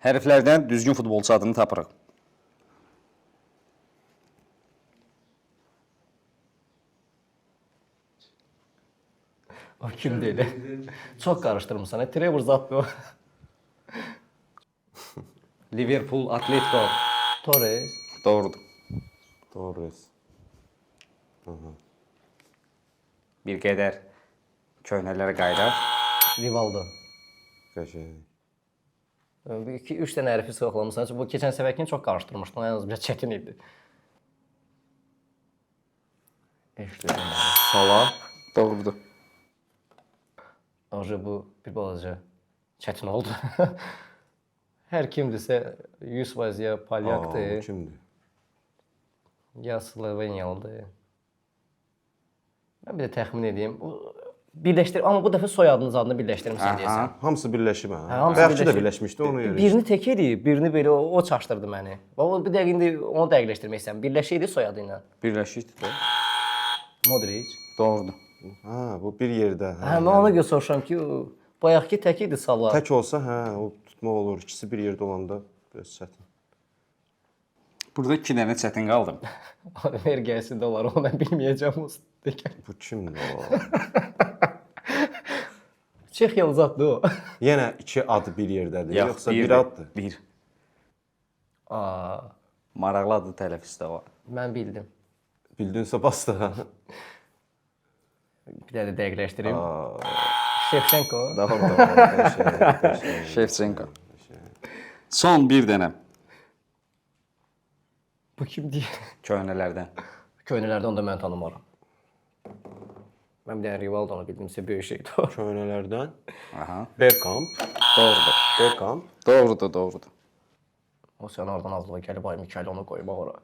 Hərflərdən düzgün futbolçu adını tapırıq. O kim deyil? Çox qarışdırmısan. Trevor zatdı o. Liverpool, Atletico. Torres. Doğrudur. Torres. Bir qədər köhnələrə qayıdaq. Rivaldo. Qəşəng. 2-3 dənə hərfi sıxlamısan. Bu keçən səfərkini çox qarışdırmışdın. Yalnız biraz çətin idi. Salah. Doğrudur. Ancaq bu bir balaca çətin oldu. Hər kimdirsə 100% ya Bu Polyakdır, kimdir? ya Sloveniyalıdır. Mən bir də təxmin edeyim. Amma bu dəfə soyadınız adını birləşdirmisən deyəsən. Hamısı birləşib hə. hamısı Bayaqçı da birləşib. birləşmişdi onu görə. Birini tək edib, birini belə o çaşdırdı məni. O bir dəqiqə indi onu dəqiqləşdirmək istəyirəm. Birləşəydi soyadı ilə. Birləşikdir də. Modric. Doğrudur. Ha, bu bir yerdə. Hə, mən ona görə soruşuram ki, bayaqki tək idi Salah. Tək olsa, hə, o tutmaq olur. İkisi bir yerdə olanda biraz çətin. Burada 2 dənə çətin qaldım. Ver gəlsin də olar, onu mən bilməyəcəm o. Bu kimdir o? Çexiyalı zatdır o. Yenə iki ad bir yerdədir, yoxsa bir birdir. addır? Bir. Aa, Maraqlı adı tələffüzdə var. mən bildim. Bildinsə bas da. Bir də dəqiqləşdireyim. Şevçenko. Doğru. Şevçenko. Son bir dənə Bu kim deyir? köhnələrdən. Köhnələrdə onda mən tanımaram. Mən bir dənə Rivaldonu bildimsə böyük şeydir o. Köhnələrdən. Aha. Bergkamp. Doğrudur. Bergkamp. Doğrudur, doğrudur. O sən oradan azlığa gəlib ay Mikael onu qoymaq ora.